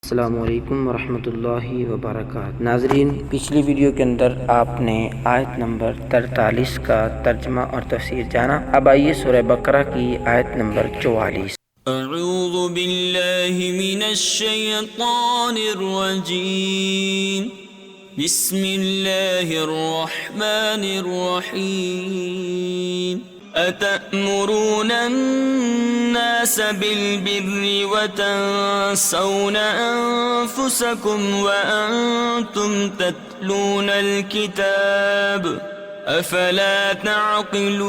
السلام علیکم ورحمۃ اللہ وبرکاتہ۔ ناظرین، پچھلی ویڈیو کے اندر آپ نے آیت نمبر 43 کا ترجمہ اور تفسیر جانا۔ اب آئیے سورہ بقرہ کی آیت نمبر 44۔ اعوذ باللہ من الشیطان الرجیم، بسم اللہ الرحمن الرحیم۔ أتأمرون الناس بالبر وتنسون أنفسكم وأنتم تتلون الكتاب أفلا تعقلون۔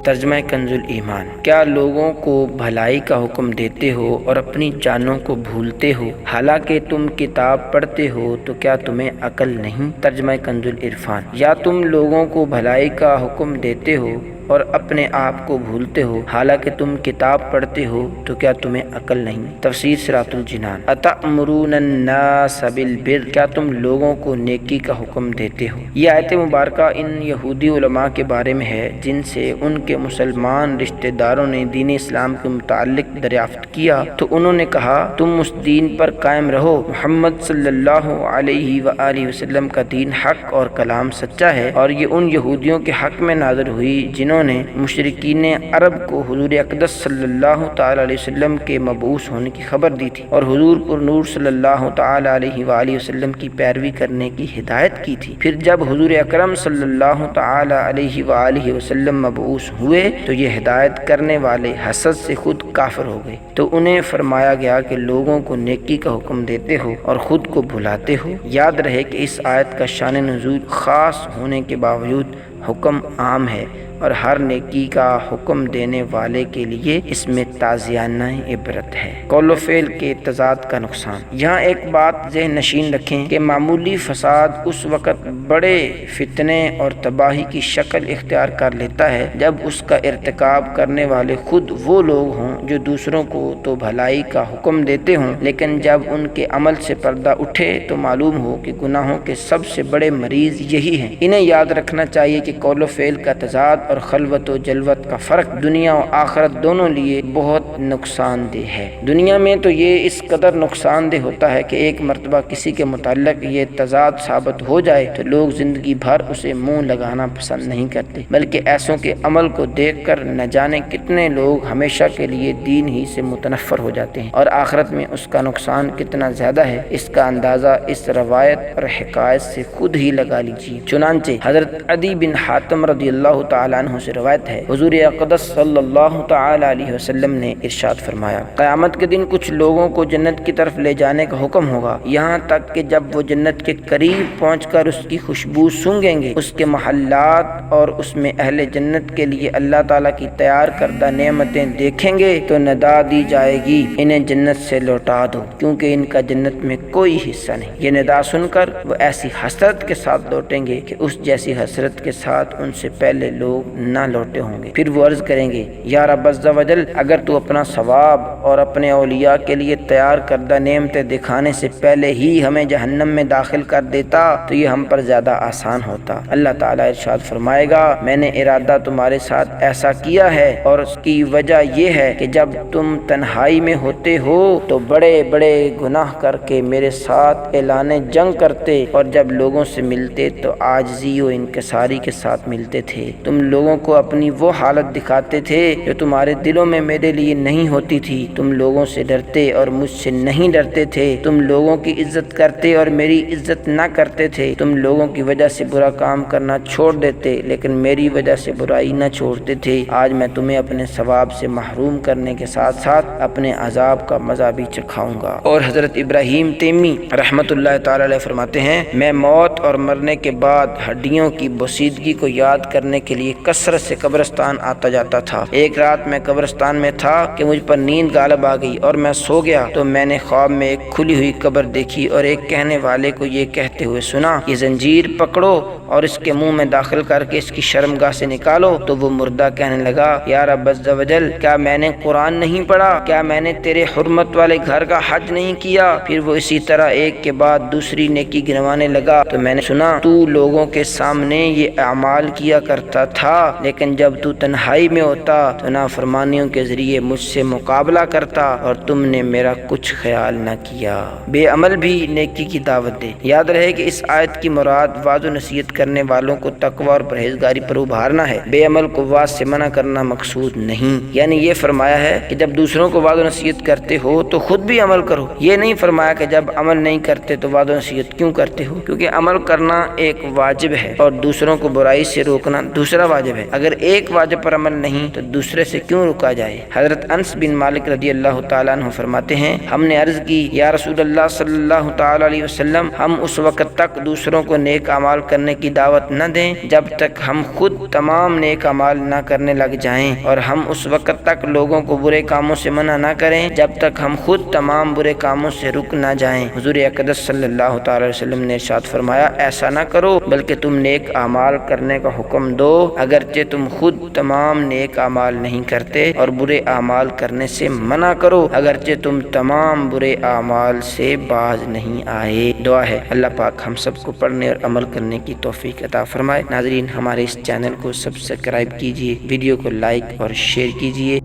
ترجمہ کنز الایمان۔ کیا لوگوں کو بھلائی کا حکم دیتے ہو اور اپنی جانوں کو بھولتے ہو، حالانکہ تم کتاب پڑھتے ہو تو کیا تمہیں عقل نہیں؟ ترجمہ کنز العرفان۔ یا تم لوگوں کو بھلائی کا حکم دیتے ہو اور اپنے آپ کو بھولتے ہو، حالانکہ تم کتاب پڑھتے ہو تو کیا تمہیں عقل نہیں؟ تفسیر صراط الجنان۔ اتأمرون الناس بالبر، کیا تم لوگوں کو نیکی کا حکم دیتے ہو؟ یہ آیت مبارکہ ان یہودی علماء کے بارے میں ہے جن سے ان کے مسلمان رشتہ داروں نے دین اسلام کے متعلق دریافت کیا تو انہوں نے کہا تم اس دین پر قائم رہو، محمد صلی اللہ علیہ وآلہ وسلم کا دین حق اور کلام سچا ہے۔ اور یہ ان یہودیوں کے حق میں نازل ہوئی جنہوں نے مشرکین عرب کو حضور اقدس صلی اللہ تعالی علیہ وسلم کے مبعوث ہونے کی خبر دی تھی اور حضور پر نور صلی اللہ تعالی علیہ وآلہ وسلم کی پیروی کرنے کی ہدایت کی تھی۔ پھر جب حضور اکرم صلی اللہ تعالی علیہ وآلہ وسلم مبعوث ہوئے تو یہ ہدایت کرنے والے حسد سے خود کافر ہو گئے، تو انہیں فرمایا گیا کہ لوگوں کو نیکی کا حکم دیتے ہو اور خود کو بھلاتے ہو۔ یاد رہے کہ اس آیت کا شان نزول خاص ہونے کے باوجود حکم عام ہے اور ہر نیکی کا حکم دینے والے کے لیے اس میں تعزیانہ عبرت ہے۔ قول و فعل کے تضاد کا نقصان۔ یہاں ایک بات ذہن نشین رکھیں کہ معمولی فساد اس وقت بڑے فتنے اور تباہی کی شکل اختیار کر لیتا ہے جب اس کا ارتکاب کرنے والے خود وہ لوگ ہوں جو دوسروں کو تو بھلائی کا حکم دیتے ہوں، لیکن جب ان کے عمل سے پردہ اٹھے تو معلوم ہو کہ گناہوں کے سب سے بڑے مریض یہی ہیں۔ انہیں یاد رکھنا چاہیے کہ قول و فعل کا تضاد اور خلوت و جلوت کا فرق دنیا و آخرت دونوں لیے بہت نقصان دہ ہے۔ دنیا میں تو یہ اس قدر نقصان دہ ہوتا ہے کہ ایک مرتبہ کسی کے متعلق یہ تضاد ثابت ہو جائے تو لوگ زندگی بھر اسے منہ لگانا پسند نہیں کرتے، بلکہ ایسوں کے عمل کو دیکھ کر نہ جانے کتنے لوگ ہمیشہ کے لیے دین ہی سے متنفر ہو جاتے ہیں، اور آخرت میں اس کا نقصان کتنا زیادہ ہے اس کا اندازہ اس روایت اور حکایت سے خود ہی لگا لیجیے۔ چنانچہ حضرت عدی بن حاتم رضی اللہ تعالیٰ عنہ سے روایت ہے، حضور اقدس صلی اللہ تعالی علیہ وسلم نے ارشاد فرمایا، قیامت کے دن کچھ لوگوں کو جنت کی طرف لے جانے کا حکم ہوگا، یہاں تک کہ جب وہ جنت کے قریب پہنچ کر اس کی خوشبو سونگیں گے، اس کے محلات اور اس میں اہل جنت کے لیے اللہ تعالیٰ کی تیار کردہ نعمتیں دیکھیں گے تو ندا دی جائے گی انہیں جنت سے لوٹا دو کیونکہ ان کا جنت میں کوئی حصہ نہیں۔ یہ ندا سن کر وہ ایسی حسرت کے ساتھ لوٹیں گے کہ اس جیسی حسرت کے ساتھ ان سے پہلے لوگ نہ لوٹے ہوں گے۔ پھر وہ عرض کریں گے، یا رب عز و جل، اگر تو اپنا ثواب اور اپنے اولیاء کے لیے تیار کردہ نعمتیں دکھانے سے پہلے ہی ہمیں جہنم میں داخل کر دیتا تو یہ ہم پر زیادہ آسان ہوتا۔ اللہ تعالیٰ ارشاد فرمائے گا، میں نے ارادہ تمہارے ساتھ ایسا کیا ہے اور اس کی وجہ یہ ہے کہ جب تم تنہائی میں ہوتے ہو تو بڑے بڑے گناہ کر کے میرے ساتھ اعلان جنگ کرتے اور جب لوگوں سے ملتے تو عاجزی و انکساری کے ساتھ ملتے تھے۔ تم لوگوں کو اپنی وہ حالت دکھاتے تھے جو تمہارے دلوں میں میرے لیے نہیں ہوتی تھی، تم لوگوں سے ڈرتے اور مجھ سے نہیں ڈرتے تھے، تم لوگوں کی عزت کرتے اور میری عزت نہ کرتے تھے، تم لوگوں کی وجہ سے برا کام کرنا چھوڑ دیتے لیکن میری وجہ سے برائی نہ چھوڑتے تھے۔ آج میں تمہیں اپنے ثواب سے محروم کرنے کے ساتھ ساتھ اپنے عذاب کا مزہ بھی چکھاؤں گا۔ اور حضرت ابراہیم تیمی رحمت اللہ تعالی علیہ فرماتے ہیں، میں موت اور مرنے کے بعد ہڈیوں کی بوسیدگی کو یاد کرنے کے لیے کثرت سے قبرستان آتا جاتا تھا۔ ایک رات میں قبرستان میں تھا کہ مجھ پر نیند غالب آ گئی اور میں سو گیا تو میں نے خواب میں ایک کھلی ہوئی قبر دیکھی اور ایک کہنے والے کو یہ کہتے ہوئے سنا، یہ زنجیر پکڑو اور اس کے منہ میں داخل کر کے اس کی شرمگاہ سے نکالو۔ تو وہ مردہ کہنے لگا، یا رب عز و جل، کیا میں نے قرآن نہیں پڑھا؟ کیا میں نے تیرے حرمت والے گھر کا حج نہیں کیا؟ پھر وہ اسی طرح ایک کے بعد دوسری نیکی گنوانے لگا تو میں نے سنا، تو لوگوں کے سامنے یہ اعمال کیا کرتا تھا، لیکن جب تو تنہائی میں ہوتا تو نافرمانیوں کے ذریعے مجھ سے مقابلہ کرتا اور تم نے میرا کچھ خیال نہ کیا۔ بے عمل بھی نیکی کی دعوت دے۔ یاد رہے کہ اس آیت کی مراد وعظ و نصیحت کرنے والوں کو تقوی اور پرہیزگاری پر ابھارنا ہے، بے عمل کو وعظ سے منع کرنا مقصود نہیں۔ یعنی یہ فرمایا ہے کہ جب دوسروں کو وعظ و نصیحت کرتے ہو تو خود بھی عمل کرو۔ یہ نہیں فرمایا کہ جب عمل نہیں کرتے تو وعظ و نصیحت کیوں کرتے ہو، کیونکہ عمل کرنا ایک واجب ہے اور دوسروں کو برائی سے روکنا دوسرا واجب ہے۔ اگر ایک واجب پر عمل نہیں تو دوسرے سے کیوں روکا جائے؟ حضرت انس بن مالک رضی اللہ تعالیٰ عنہ فرماتے ہیں، ہم نے عرض کی، یا رسول اللہ صلی اللہ تعالیٰ علیہ وسلم، ہم اس وقت تک دوسروں کو نیک اعمال کرنے کی دعوت نہ دیں جب تک ہم خود تمام نیک اعمال نہ کرنے لگ جائیں، اور ہم اس وقت تک لوگوں کو برے کاموں سے منع نہ کریں جب تک ہم خود تمام برے کاموں سے رک نہ جائیں۔ حضور اقدس صلی اللہ تعالی علیہ وسلم نے ارشاد فرمایا، ایسا نہ کرو بلکہ تم نیک اعمال کرنے کا حکم دو، اگرچہ تم خود تمام نیک اعمال نہیں کرتے، اور برے اعمال کرنے سے منع کرو اگرچہ تم تمام برے اعمال سے باز نہیں آئے۔ دعا ہے اللہ پاک ہم سب کو پڑھنے اور عمل کرنے کی توفیق عطا فرمائے۔ ناظرین، ہمارے اس چینل کو سبسکرائب کیجیے، ویڈیو کو لائک اور شیئر کیجیے۔